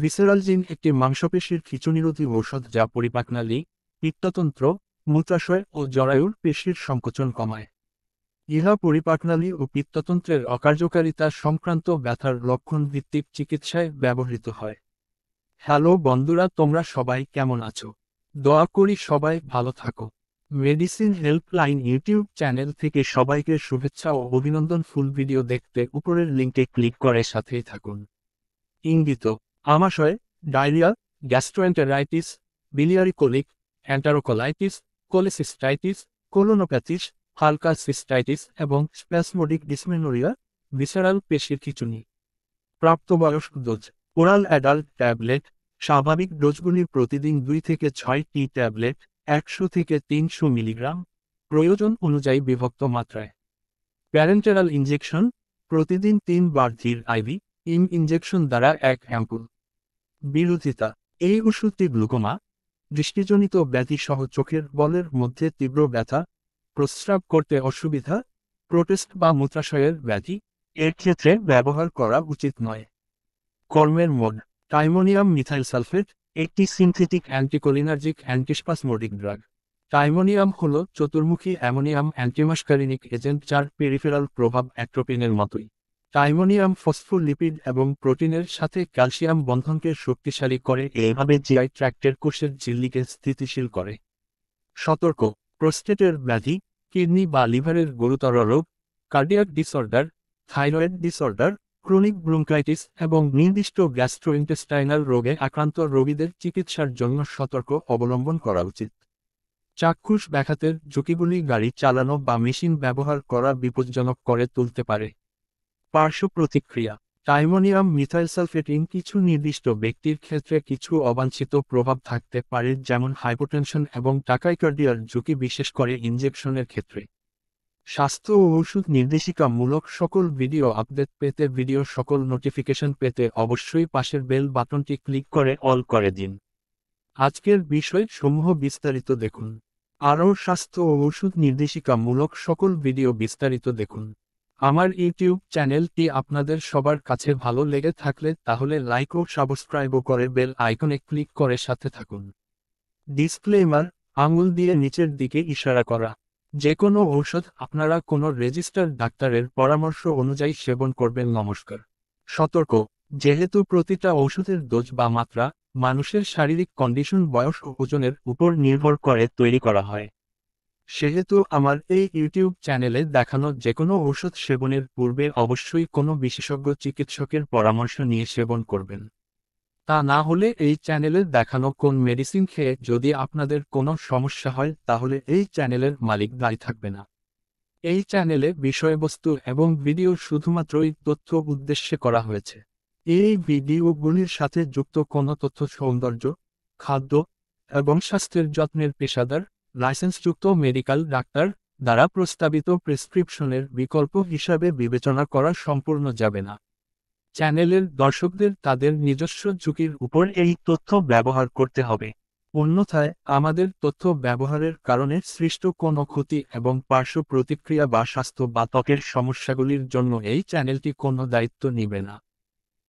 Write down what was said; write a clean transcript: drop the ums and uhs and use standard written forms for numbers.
ভিসেরালজিন একটি মাংসপেশির খিঁচুনিরোধী ঔষধ যা পরিপাকনালী, পিত্ততন্ত্র, মূত্রাশয় ও জরায়ুর পেশির সংকোচন কমায়। ইহা পরিপাকনালী ও পিত্ততন্ত্রের অকার্যকারিতা সংক্রান্ত ব্যথার লক্ষণ ভিত্তিক চিকিৎসায় ব্যবহৃত হয়। হ্যালো বন্ধুরা, তোমরা সবাই কেমন আছো? দোয়া করি সবাই ভালো থাকো। মেডিসিন হেল্পলাইন ইউটিউব চ্যানেল থেকে সবাইকে শুভেচ্ছা ও অভিনন্দন। ফুল ভিডিও দেখতে উপরের লিঙ্কে ক্লিক করে সাথেই থাকুন। ইঙ্গিত: আমাশয়, diarrhoea, gastroenteritis, biliary colic, enterocolitis, cholecystitis, colonopathies, হালকা সিস্টাইটিস এবং স্প্যাসমোডিক ডিসমেনোরিয়া, ভিসেরাল পেশির খিঁচুনি। প্রাপ্তবয়স্ক ডোজ: ওরাল অ্যাডাল্ট ট্যাবলেট। স্বাভাবিক ডোজগুলি প্রতিদিন 2 থেকে 6টি ট্যাবলেট, 100 থেকে 300 মিলিগ্রাম, প্রয়োজন অনুযায়ী বিভক্ত মাত্রায়। প্যারেন্টেরাল ইনজেকশন: প্রতিদিন 3 বার ধীর আইভি ইনজেকশন দ্বারা 1 অ্যাম্পুল। বিরোধিতা: এই ওষুধটি গ্লুকোমা, দৃষ্টিজনিত ব্যাধি সহ চোখের বলের মধ্যে তীব্র ব্যথা, প্রস্রাব করতে অসুবিধা, প্রোটেস্ট বা মূত্রাশয়ের ব্যাধি এর ক্ষেত্রে ব্যবহার করা উচিত নয়। কর্মের মোড: টাইমোনিয়াম মিথাইল সালফেট একটি synthetic anticholinergic antispasmodic drug. Timonium হল চতুর্মুখী অ্যামোনিয়াম অ্যান্টিমাস্কারিনিক এজেন্ট যার পেরিফেরাল প্রভাব অ্যাট্রোপিনের মতোই। টাইমোনিয়াম ফসফোলিপিড এবং প্রোটিনের সাথে ক্যালসিয়াম বন্ধনকে শক্তিশালী করে, এভাবে জিআই ট্র্যাক্টের কোষের ঝিল্লিকে স্থিতিশীল করে। সতর্ক: প্রোস্টেটের ব্যাধি, কিডনি বা লিভারের গুরুতর রোগ, cardiac disorder, thyroid disorder, chronic bronchitis এবং নির্দিষ্ট গ্যাস্ট্রোইন্টেস্টাইনাল রোগে আক্রান্ত রোগীদের চিকিৎসার জন্য সতর্ক অবলম্বন করা উচিত। চাক্ষুষ ব্যাঘাতের ঝুঁকিগুলি গাড়ি চালানো বা মেশিন ব্যবহার করা বিপজ্জনক করে তুলতে পারে। পার্শ্ব প্রতিক্রিয়া: টাইমোনিয়াম মিথাইল সালফেট কিছু নির্দিষ্ট ব্যক্তির ক্ষেত্রে কিছু অবাঞ্ছিত প্রভাব থাকতে পারে, যেমন হাইপোটেনশন এবং টাকাইকার্ডিয়ার ঝুঁকি, বিশেষ করে ইনজেকশনের ক্ষেত্রে। স্বাস্থ্য ও ওষুধ নির্দেশিকামূলক সকল ভিডিও আপডেট পেতে, ভিডিও সকল নোটিফিকেশন পেতে অবশ্যই পাশের বেল বাটনটি ক্লিক করে অল করে দিন। আজকের বিষয় সমূহ বিস্তারিত দেখুন। আরও স্বাস্থ্য ও ওষুধ নির্দেশিকামূলক সকল ভিডিও বিস্তারিত দেখুন। আমার ইউটিউব চ্যানেলটি আপনাদের সবার কাছে ভালো লেগে থাকলে তাহলে লাইক ও সাবস্ক্রাইবও করে বেল আইকনে ক্লিক করে সাথে থাকুন। ডিসক্লেইমার: আঙুল দিয়ে নিচের দিকে ইশারা করা। যে কোনো ঔষধ আপনারা কোনো রেজিস্টার্ড ডাক্তারের পরামর্শ অনুযায়ী সেবন করবেন। নমস্কার। সতর্ক: যেহেতু প্রতিটা ঔষধের ডোজ বা মাত্রা মানুষের শারীরিক কন্ডিশন, বয়স ও ওজনের উপর নির্ভর করে তৈরি করা হয়, সেহেতু আমার এই ইউটিউব চ্যানেলে দেখানো যেকোনো ঔষধ সেবনের পূর্বে অবশ্যই কোনো বিশেষজ্ঞ চিকিৎসকের পরামর্শ নিয়ে সেবন করবেন। তা না হলে এই চ্যানেলে দেখানো কোন মেডিসিন খেয়ে যদি আপনাদের কোনো সমস্যা হয় তাহলে এই চ্যানেলের মালিক দায়ী থাকবে না। এই চ্যানেলে বিষয়বস্তু এবং ভিডিও শুধুমাত্রই তথ্য উদ্দেশ্যে করা হয়েছে। এই ভিডিওগুলির সাথে যুক্ত কোনো তথ্য সৌন্দর্য, খাদ্য এবং স্বাস্থ্যের যত্নের পেশাদার, লাইসেন্সযুক্ত মেডিকেল ডাক্তার দ্বারা প্রস্তাবিত প্রেসক্রিপশনের বিকল্প হিসাবে বিবেচনা করা সম্পূর্ণ যাবে না। চ্যানেলের দর্শকদের তাদের নিজস্ব ঝুঁকির উপর এই তথ্য ব্যবহার করতে হবে। অন্যথায় আমাদের তথ্য ব্যবহারের কারণে সৃষ্ট কোনো ক্ষতি এবং পার্শ্ব প্রতিক্রিয়া বা স্বাস্থ্য বা ত্বকের সমস্যাগুলির জন্য এই চ্যানেলটি কোনো দায়িত্ব নেবে না।